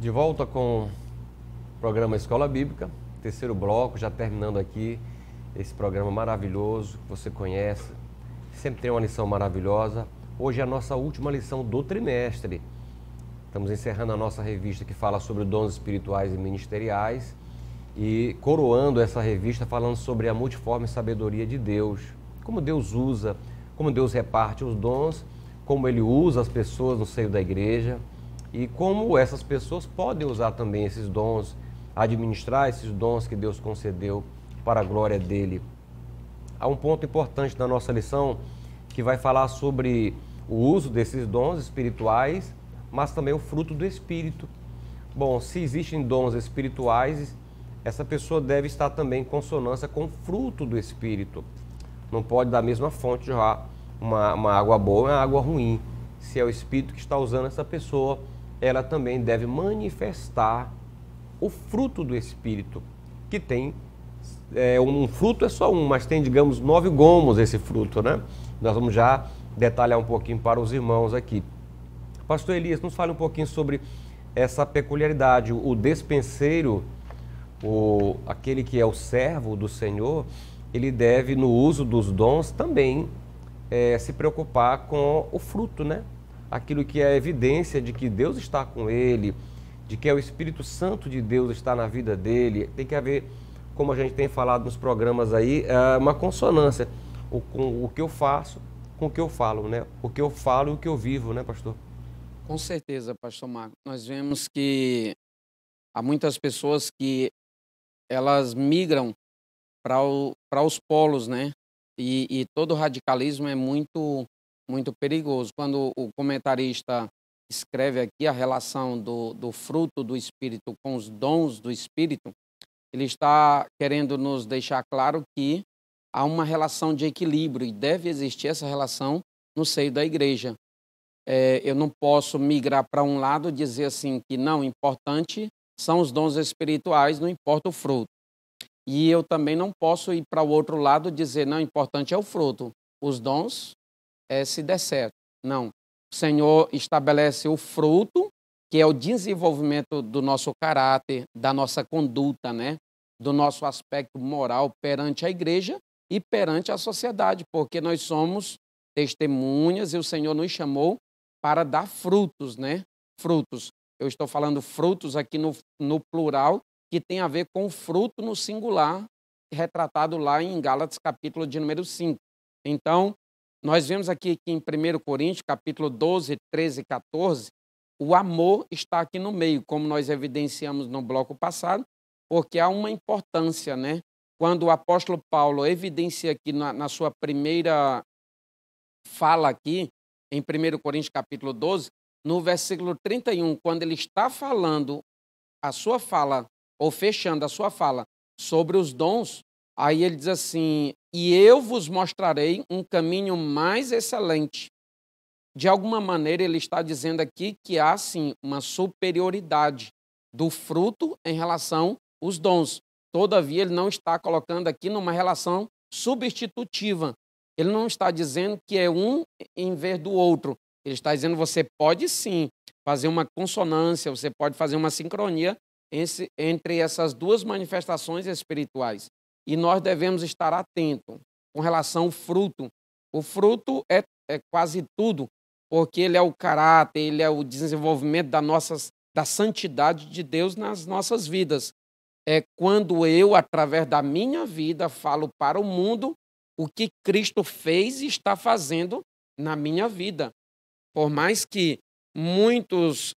De volta com o programa Escola Bíblica, terceiro bloco, já terminando aqui esse programa maravilhoso que você conhece, sempre tem uma lição maravilhosa. Hoje é a nossa última lição do trimestre. Estamos encerrando a nossa revista que fala sobre dons espirituais e ministeriais e coroando essa revista falando sobre a multiforme sabedoria de Deus, como Deus usa, como Deus reparte os dons, como Ele usa as pessoas no seio da igreja e como essas pessoas podem usar também esses dons, administrar esses dons que Deus concedeu para a glória dEle. Há um ponto importante na nossa lição que vai falar sobre o uso desses dons espirituais, mas também o fruto do Espírito. Bom, se existem dons espirituais, essa pessoa deve estar também em consonância com o fruto do Espírito. Não pode da mesma fonte jorrar uma água boa e uma água ruim. Se é o Espírito que está usando essa pessoa, ela também deve manifestar o fruto do Espírito, que tem, um fruto é só um, mas tem, digamos, 9 gomos esse fruto, né? Nós vamos já detalhar um pouquinho para os irmãos aqui. Pastor Elias, nos fale um pouquinho sobre essa peculiaridade. O despenseiro, aquele que é o servo do Senhor, ele deve, no uso dos dons, também se preocupar com o fruto, né? Aquilo que é a evidência de que Deus está com ele, de que é o Espírito Santo de Deus está na vida dele. Tem que haver, como a gente tem falado nos programas aí, uma consonância. Com o que eu faço, com o que eu falo, né? O que eu falo e o que eu vivo, né, pastor? Com certeza, pastor Marco. Nós vemos que há muitas pessoas que elas migram para os polos, né? E todo radicalismo é muito perigoso. Quando o comentarista escreve aqui a relação do fruto do Espírito com os dons do Espírito, ele está querendo nos deixar claro que há uma relação de equilíbrio e deve existir essa relação no seio da igreja. Eu não posso migrar para um lado e dizer assim que não, importante são os dons espirituais, não importa o fruto. E eu também não posso ir para o outro lado e dizer, não, importante é o fruto. Os dons, se der certo. Não. O Senhor estabelece o fruto, que é o desenvolvimento do nosso caráter, da nossa conduta, né? Do nosso aspecto moral perante a igreja e perante a sociedade, porque nós somos testemunhas e o Senhor nos chamou para dar frutos, né? Frutos. Eu estou falando frutos aqui no plural, que tem a ver com o fruto no singular, retratado lá em Gálatas, capítulo de número 5. Então, nós vemos aqui que em 1 Coríntios, capítulo 12, 13 e 14, o amor está aqui no meio, como nós evidenciamos no bloco passado, porque há uma importância, né? Quando o apóstolo Paulo evidencia aqui na sua primeira fala aqui, em 1 Coríntios, capítulo 12, no versículo 31, quando ele está falando a sua fala, ou fechando a sua fala sobre os dons, aí ele diz assim, e eu vos mostrarei um caminho mais excelente. De alguma maneira ele está dizendo aqui que há sim uma superioridade do fruto em relação aos dons. Todavia ele não está colocando aqui numa relação substitutiva. Ele não está dizendo que é um em vez do outro. Ele está dizendo que você pode sim fazer uma consonância, você pode fazer uma sincronia entre essas duas manifestações espirituais. E nós devemos estar atentos com relação ao fruto. O fruto é quase tudo, porque ele é o caráter, ele é o desenvolvimento da santidade de Deus nas nossas vidas. É quando eu, através da minha vida, falo para o mundo o que Cristo fez e está fazendo na minha vida. Por mais que muitos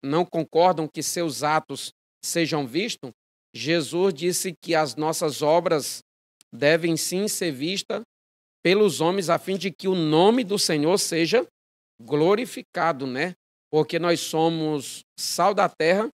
não concordam que seus atos sejam vistos, Jesus disse que as nossas obras devem sim ser vistas pelos homens a fim de que o nome do Senhor seja glorificado, né? Porque nós somos sal da terra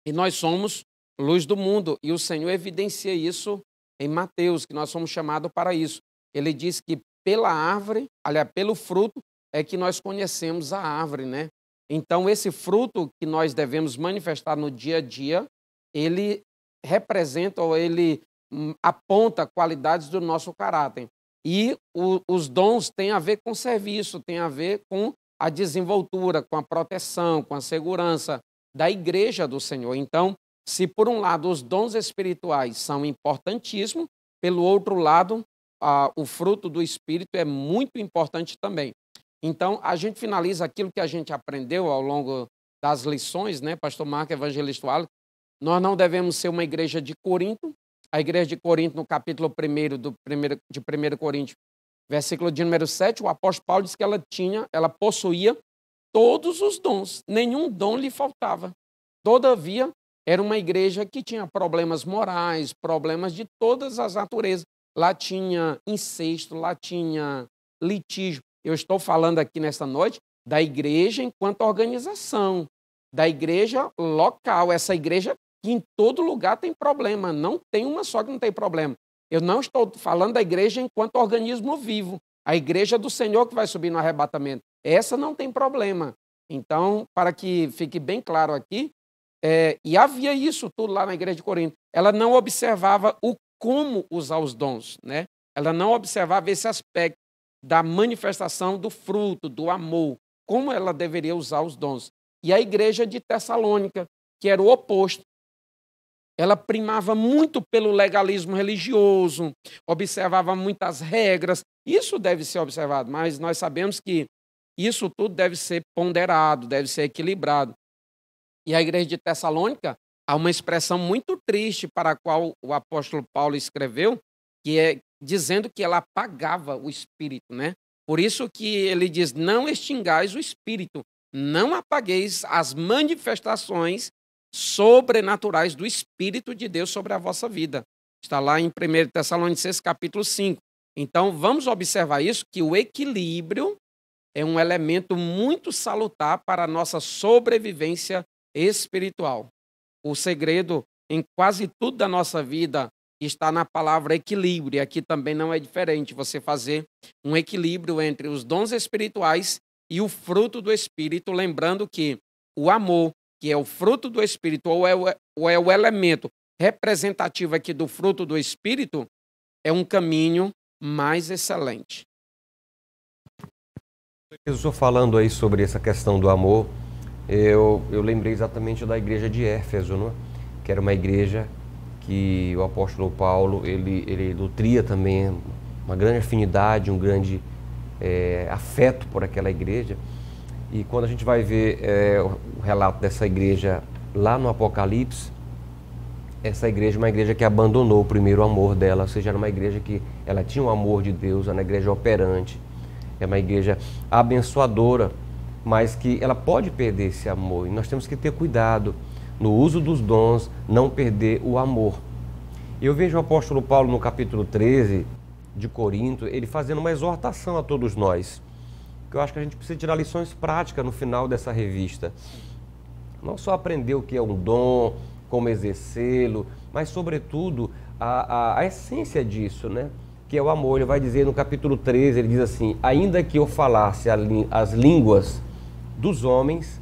e nós somos luz do mundo. E o Senhor evidencia isso em Mateus, que nós somos chamados para isso. Ele diz que pela árvore, aliás, pelo fruto, é que nós conhecemos a árvore, né? Então, esse fruto que nós devemos manifestar no dia a dia, ele representa ou ele aponta qualidades do nosso caráter. E os dons têm a ver com serviço, têm a ver com a desenvoltura, com a proteção, com a segurança, da igreja do Senhor. Então, se por um lado os dons espirituais são importantíssimos, pelo outro lado, o fruto do Espírito é muito importante também. Então, a gente finaliza aquilo que a gente aprendeu ao longo das lições, né, Pastor Marco, Evangelista Wallace. Nós não devemos ser uma igreja de Corinto. A igreja de Corinto, no capítulo 1 de 1 Coríntios, versículo de número 7, o apóstolo Paulo diz que ela possuía todos os dons, nenhum dom lhe faltava. Todavia, era uma igreja que tinha problemas morais, problemas de todas as naturezas. Lá tinha incesto, lá tinha litígio. Eu estou falando aqui nesta noite da igreja enquanto organização, da igreja local, essa igreja que em todo lugar tem problema, não tem uma só que não tem problema. Eu não estou falando da igreja enquanto organismo vivo, a igreja do Senhor que vai subir no arrebatamento. Essa não tem problema. Então, para que fique bem claro aqui, e havia isso tudo lá na igreja de Corinto. Ela não observava o como usar os dons, né? Ela não observava esse aspecto da manifestação do fruto, do amor, como ela deveria usar os dons. E a igreja de Tessalônica, que era o oposto, ela primava muito pelo legalismo religioso, observava muitas regras. Isso deve ser observado, mas nós sabemos que isso tudo deve ser ponderado, deve ser equilibrado. E a igreja de Tessalônica, há uma expressão muito triste para a qual o apóstolo Paulo escreveu, que é dizendo que ela apagava o espírito, né? Por isso que ele diz, não extingais o espírito, não apagueis as manifestações sobrenaturais do Espírito de Deus sobre a vossa vida. Está lá em 1 Tessalonicenses capítulo 5. Então, vamos observar isso, que o equilíbrio é um elemento muito salutar para a nossa sobrevivência espiritual. O segredo em quase tudo da nossa vida está na palavra equilíbrio, e aqui também não é diferente, você fazer um equilíbrio entre os dons espirituais e o fruto do Espírito, lembrando que o amor, que é o fruto do Espírito, ou é o elemento representativo aqui do fruto do Espírito, é um caminho mais excelente. Eu estou falando aí sobre essa questão do amor, eu lembrei exatamente da igreja de Éfeso, não é? Que era uma igreja que o apóstolo Paulo, ele nutria também uma grande afinidade, um grande afeto por aquela igreja. E quando a gente vai ver o relato dessa igreja lá no Apocalipse, essa igreja é uma igreja que abandonou o primeiro amor dela, ou seja, era uma igreja que ela tinha o amor de Deus, era uma igreja operante, é uma igreja abençoadora, mas que ela pode perder esse amor. E nós temos que ter cuidado no uso dos dons, não perder o amor. Eu vejo o apóstolo Paulo no capítulo 13 de Corinto, ele fazendo uma exortação a todos nós, que eu acho que a gente precisa tirar lições práticas no final dessa revista. Não só aprender o que é um dom, como exercê-lo, mas sobretudo a essência disso, né? Que é o amor. Ele vai dizer no capítulo 13, ele diz assim, ainda que eu falasse as línguas dos homens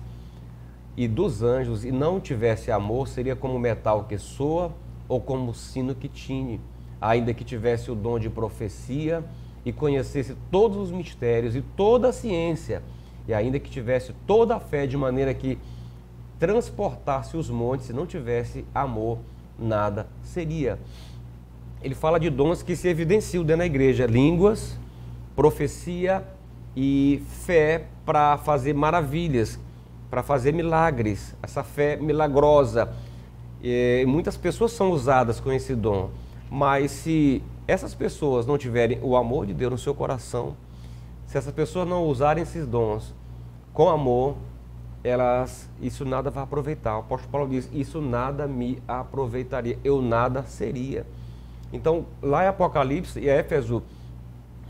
e dos anjos e não tivesse amor, seria como metal que soa ou como sino que tine. Ainda que tivesse o dom de profecia e conhecesse todos os mistérios e toda a ciência, e ainda que tivesse toda a fé de maneira que transportasse os montes, se não tivesse amor, nada seria. Ele fala de dons que se evidenciam dentro da igreja, línguas, profecia e fé para fazer maravilhas, para fazer milagres, essa fé milagrosa. Muitas pessoas são usadas com esse dom, mas se essas pessoas não tiverem o amor de Deus no seu coração, se essas pessoas não usarem esses dons com amor, isso nada vai aproveitar. O apóstolo Paulo diz, isso nada me aproveitaria, eu nada seria. Então, lá em Apocalipse, e Éfeso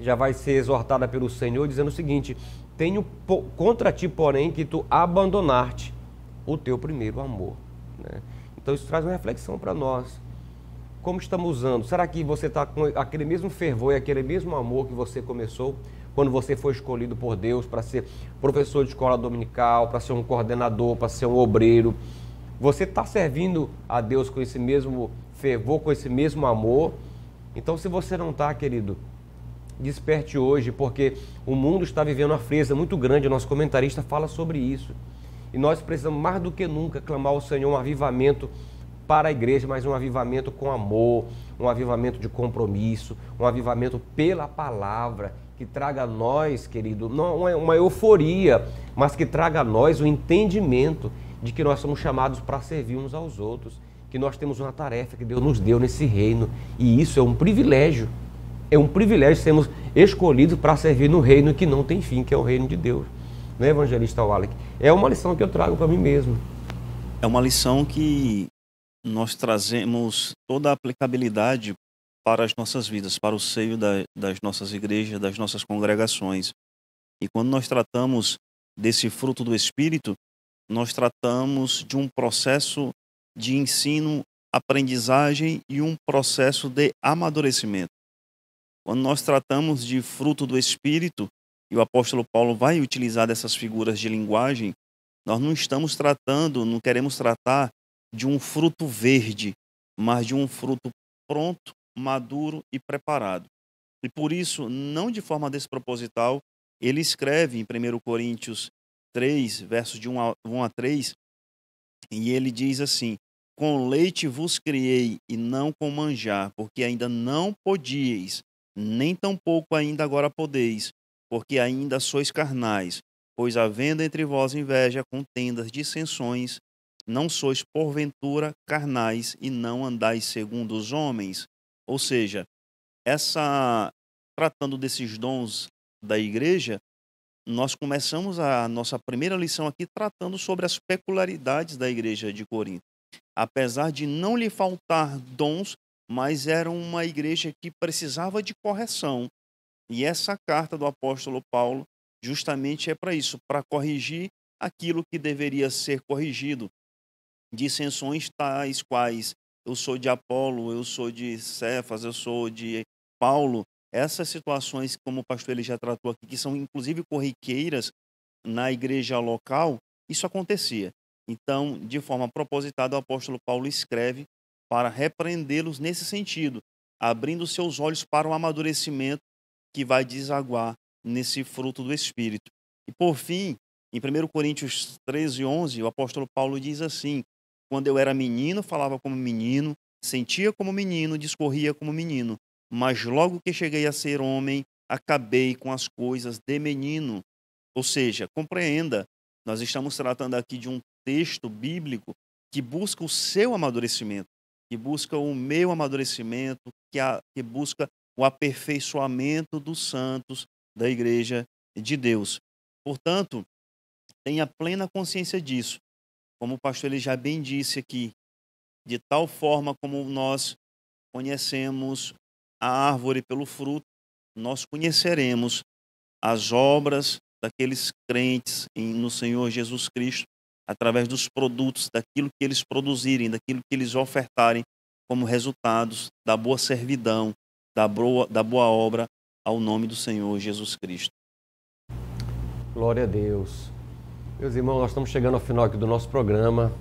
já vai ser exortada pelo Senhor, dizendo o seguinte, tenho contra ti, porém, que tu abandonaste o teu primeiro amor. Né? Então, isso traz uma reflexão para nós. Como estamos usando? Será que você está com aquele mesmo fervor e aquele mesmo amor que você começou quando você foi escolhido por Deus para ser professor de escola dominical, para ser um coordenador, para ser um obreiro? Você está servindo a Deus com esse mesmo fervor, com esse mesmo amor? Então, se você não está, querido, desperte hoje, porque o mundo está vivendo uma frieza muito grande. O nosso comentarista fala sobre isso. E nós precisamos mais do que nunca clamar ao Senhor um avivamento para a igreja, mas um avivamento com amor, um avivamento de compromisso, um avivamento pela palavra, que traga a nós, querido, não é uma euforia, mas que traga a nós o entendimento de que nós somos chamados para servir uns aos outros, que nós temos uma tarefa que Deus nos deu nesse reino, e isso é um privilégio. É um privilégio sermos escolhidos para servir no reino que não tem fim, que é o reino de Deus. Não é, evangelista Wallach? É uma lição que eu trago para mim mesmo. É uma lição que nós trazemos toda a aplicabilidade para as nossas vidas, para o seio das nossas igrejas, das nossas congregações. E quando nós tratamos desse fruto do Espírito, nós tratamos de um processo de ensino, aprendizagem e um processo de amadurecimento. Quando nós tratamos de fruto do Espírito, e o apóstolo Paulo vai utilizar dessas figuras de linguagem, nós não estamos tratando, não queremos tratar de um fruto verde, mas de um fruto pronto, maduro e preparado. E por isso, não de forma desproposital, ele escreve em 1 Coríntios 3, versos de 1 a 3, e ele diz assim: com leite vos criei e não com manjar, porque ainda não podíeis, nem tampouco ainda agora podeis, porque ainda sois carnais. Pois havendo entre vós inveja, contendas, dissensões, não sois porventura carnais e não andais segundo os homens. Ou seja, tratando desses dons da igreja, nós começamos a nossa primeira lição aqui tratando sobre as peculiaridades da igreja de Corinto. Apesar de não lhe faltar dons, mas era uma igreja que precisava de correção. E essa carta do apóstolo Paulo justamente é para isso, para corrigir aquilo que deveria ser corrigido. Dissensões tais quais eu sou de Apolo, eu sou de Cefas, eu sou de Paulo. Essas situações, como o pastor ele já tratou aqui, que são inclusive corriqueiras na igreja local, isso acontecia. Então, de forma propositada, o apóstolo Paulo escreve para repreendê-los nesse sentido, abrindo seus olhos para o amadurecimento que vai desaguar nesse fruto do Espírito. E por fim, em 1 Coríntios 13, 11, o apóstolo Paulo diz assim: quando eu era menino, falava como menino, sentia como menino, discorria como menino, mas logo que cheguei a ser homem, acabei com as coisas de menino. Ou seja, compreenda, nós estamos tratando aqui de um texto bíblico que busca o seu amadurecimento, que busca o meu amadurecimento, que busca o aperfeiçoamento dos santos da igreja de Deus. Portanto, tenha plena consciência disso. Como o pastor ele já bem disse aqui, de tal forma como nós conhecemos a árvore pelo fruto, nós conheceremos as obras daqueles crentes no Senhor Jesus Cristo, através dos produtos, daquilo que eles produzirem, daquilo que eles ofertarem como resultados da boa servidão, da boa obra ao nome do Senhor Jesus Cristo. Glória a Deus. Meus irmãos, nós estamos chegando ao final aqui do nosso programa,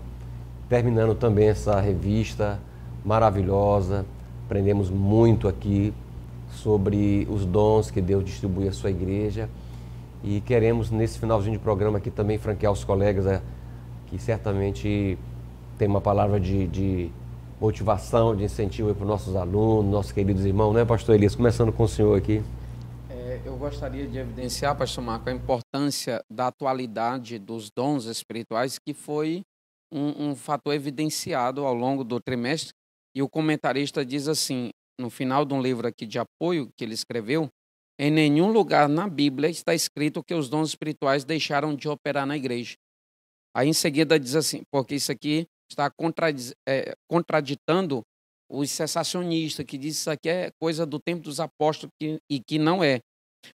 terminando também essa revista maravilhosa. Aprendemos muito aqui sobre os dons que Deus distribui à sua igreja e queremos, nesse finalzinho de programa aqui, também franquear os colegas que certamente tem uma palavra de motivação, de incentivo para os nossos alunos, nossos queridos irmãos, né, pastor Elias? Começando com o senhor aqui. Eu gostaria de evidenciar, pastor Marco, a importância da atualidade dos dons espirituais, que foi um fator evidenciado ao longo do trimestre. E o comentarista diz assim, no final de um livro aqui de apoio que ele escreveu: em nenhum lugar na Bíblia está escrito que os dons espirituais deixaram de operar na igreja. Aí em seguida diz assim, porque isso aqui está contraditando os cessacionistas, que diz que isso aqui é coisa do tempo dos apóstolos e que não é.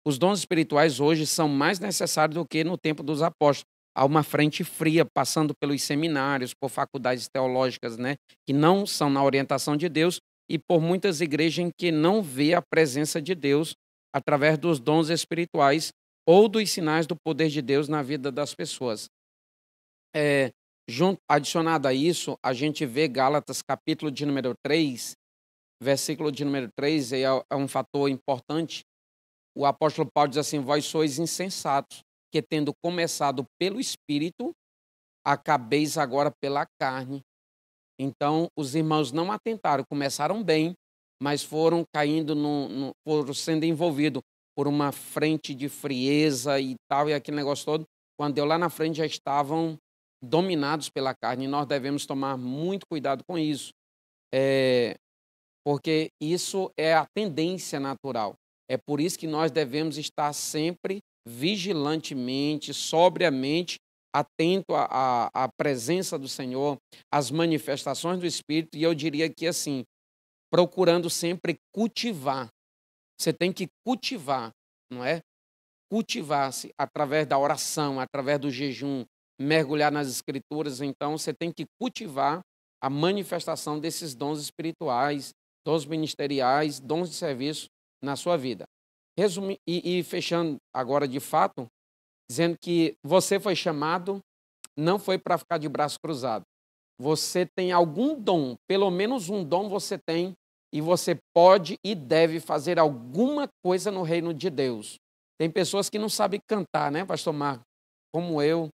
Os dons espirituais hoje são mais necessários do que no tempo dos apóstolos. Há uma frente fria passando pelos seminários, por faculdades teológicas, né, que não são na orientação de Deus, e por muitas igrejas em que não vê a presença de Deus através dos dons espirituais ou dos sinais do poder de Deus na vida das pessoas. Adicionado a isso, a gente vê Gálatas capítulo de número 3, versículo de número 3, é um fator importante. O apóstolo Paulo diz assim: vós sois insensatos, que tendo começado pelo Espírito, acabeis agora pela carne. Então, os irmãos não atentaram, começaram bem, mas foram caindo, foram sendo envolvidos por uma frente de frieza e tal, e aquele negócio todo. Quando deu lá na frente, já estavam dominados pela carne. E nós devemos tomar muito cuidado com isso, porque isso é a tendência natural. É por isso que nós devemos estar sempre vigilantemente, sobriamente, atento à presença do Senhor, às manifestações do Espírito, e eu diria que assim, procurando sempre cultivar. Você tem que cultivar, não é? Cultivar-se através da oração, através do jejum, mergulhar nas Escrituras. Então, você tem que cultivar a manifestação desses dons espirituais, dons ministeriais, dons de serviço na sua vida. E fechando agora de fato, dizendo que você foi chamado, não foi para ficar de braço cruzado. Você tem algum dom, pelo menos um dom você tem, e você pode e deve fazer alguma coisa no reino de Deus. Tem pessoas que não sabem cantar, né, pastor Marco? Como eu.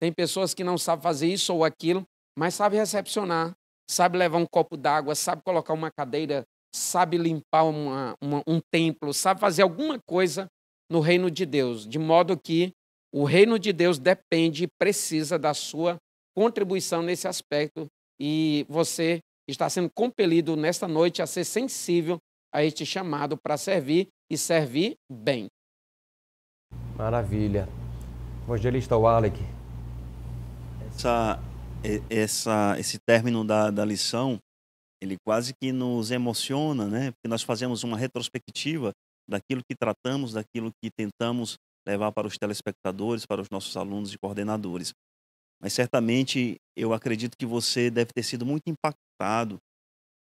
Tem pessoas que não sabem fazer isso ou aquilo, mas sabe recepcionar, sabe levar um copo d'água, sabe colocar uma cadeira, sabe limpar um templo, sabe fazer alguma coisa no reino de Deus, de modo que o reino de Deus depende e precisa da sua contribuição nesse aspecto, e você está sendo compelido nesta noite a ser sensível a este chamado para servir e servir bem. Maravilha. Evangelista Wallach. Esse término da lição, ele quase que nos emociona, né? Porque nós fazemos uma retrospectiva daquilo que tratamos, daquilo que tentamos levar para os telespectadores, para os nossos alunos e coordenadores. Mas certamente eu acredito que você deve ter sido muito impactado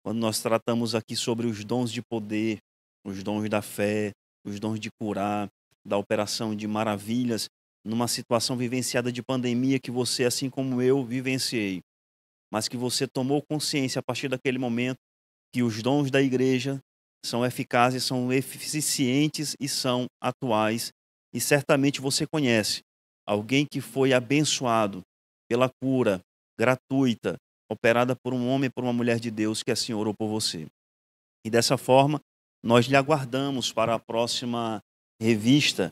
quando nós tratamos aqui sobre os dons de poder, os dons da fé, os dons de curar, da operação de maravilhas, numa situação vivenciada de pandemia que você, assim como eu, vivenciei. Mas que você tomou consciência a partir daquele momento que os dons da igreja são eficazes, são eficientes e são atuais. E certamente você conhece alguém que foi abençoado pela cura gratuita, operada por um homem e por uma mulher de Deus que assim orou por você. E dessa forma, nós lhe aguardamos para a próxima revista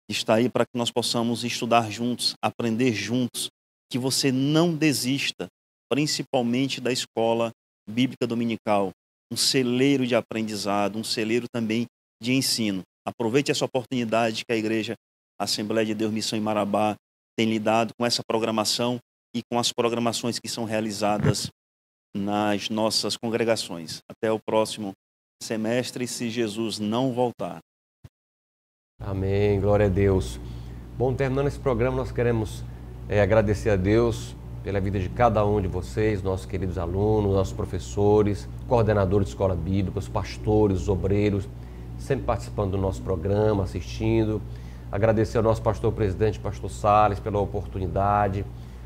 que está aí para que nós possamos estudar juntos, aprender juntos, que você não desista, principalmente da escola bíblica dominical, um celeiro de aprendizado, um celeiro também de ensino. Aproveite essa oportunidade que a Igreja Assembleia de Deus Missão em Marabá tem lidado com essa programação e com as programações que são realizadas nas nossas congregações. Até o próximo semestre, se Jesus não voltar. Amém, glória a Deus. Bom, terminando esse programa, nós queremos agradecer a Deus pela vida de cada um de vocês, nossos queridos alunos, nossos professores, coordenadores de escola bíblica, os pastores, os obreiros, sempre participando do nosso programa, assistindo. Agradecer ao nosso pastor presidente, pastor Salles, pela oportunidade.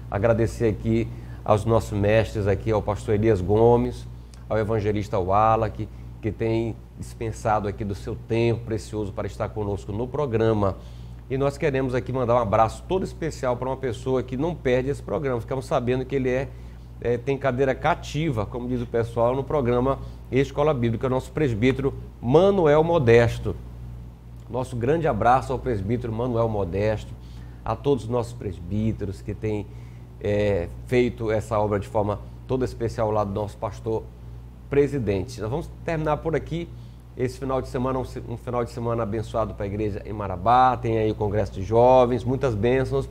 Agradecer aqui aos nossos mestres aqui, ao pastor Elias Gomes, ao evangelista Wallach, que tem dispensado aqui do seu tempo precioso para estar conosco no programa. E nós queremos aqui mandar um abraço todo especial para uma pessoa que não perde esse programa. Ficamos sabendo que ele tem cadeira cativa, como diz o pessoal, no programa Escola Bíblica, nosso presbítero Manuel Modesto. Nosso grande abraço ao presbítero Manuel Modesto, a todos os nossos presbíteros que têm feito essa obra de forma toda especial ao lado do nosso pastor presidente. Nós vamos terminar por aqui esse final de semana, um final de semana abençoado para a igreja em Marabá. Tem aí o congresso de jovens, muitas bênçãos,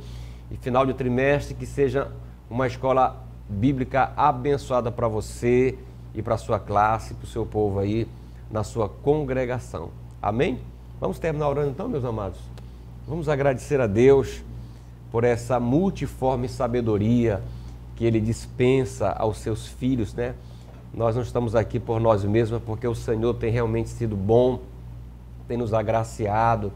e final de trimestre que seja uma escola bíblica abençoada para você e para a sua classe, para o seu povo aí na sua congregação. Amém? Vamos terminar orando então, meus amados? Vamos agradecer a Deus por essa multiforme sabedoria que Ele dispensa aos seus filhos, né? Nós não estamos aqui por nós mesmos, porque o Senhor tem realmente sido bom, tem nos agraciado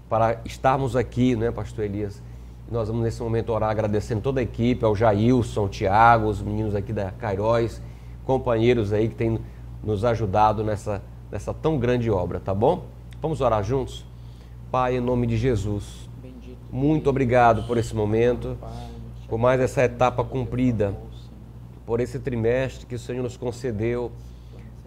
para estarmos aqui, não é, pastor Elias? Nós vamos nesse momento orar agradecendo toda a equipe, ao Jailson, ao Tiago, os meninos aqui da Cairóis, companheiros aí que têm nos ajudado nessa tão grande obra, tá bom? Vamos orar juntos? Pai, em nome de Jesus, muito obrigado por esse momento. por mais essa etapa cumprida, por esse trimestre que o Senhor nos concedeu,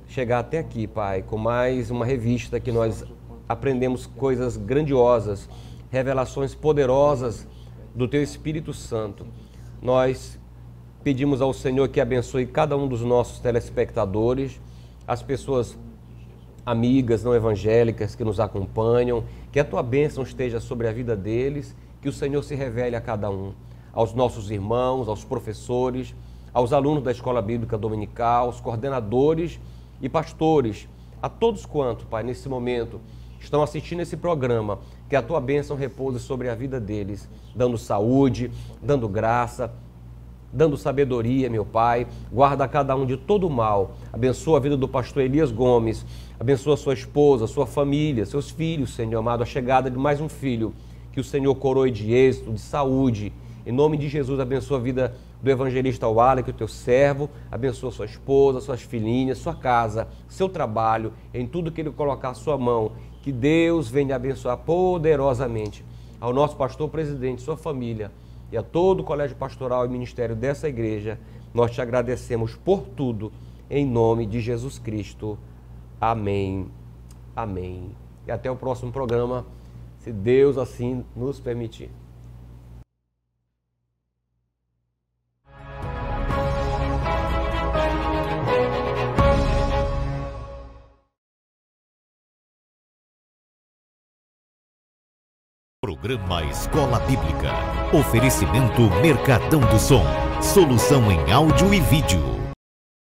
chegar até aqui, Pai, com mais uma revista que nós aprendemos coisas grandiosas, revelações poderosas do Teu Espírito Santo. Nós pedimos ao Senhor que abençoe cada um dos nossos telespectadores, as pessoas amigas não evangélicas que nos acompanham, que a Tua bênção esteja sobre a vida deles, que o Senhor se revele a cada um, aos nossos irmãos, aos professores, aos alunos da Escola Bíblica Dominical, aos coordenadores e pastores, a todos quanto, Pai, nesse momento estão assistindo esse programa, que a Tua bênção repouse sobre a vida deles, dando saúde, dando graça, dando sabedoria, meu Pai. Guarda cada um de todo o mal. Abençoa a vida do pastor Elias Gomes, abençoa sua esposa, sua família, seus filhos, Senhor amado, a chegada de mais um filho, que o Senhor coroe de êxito, de saúde. Em nome de Jesus, abençoa a vida do evangelista Wallach, o Teu servo, abençoa sua esposa, suas filhinhas, sua casa, seu trabalho, em tudo que Ele colocar a sua mão. Que Deus venha abençoar poderosamente ao nosso pastor presidente, sua família e a todo o colégio pastoral e ministério dessa igreja. Nós Te agradecemos por tudo, em nome de Jesus Cristo. Amém. Amém. E até o próximo programa, se Deus assim nos permitir. Programa Escola Bíblica. Oferecimento Mercadão do Som. Solução em áudio e vídeo.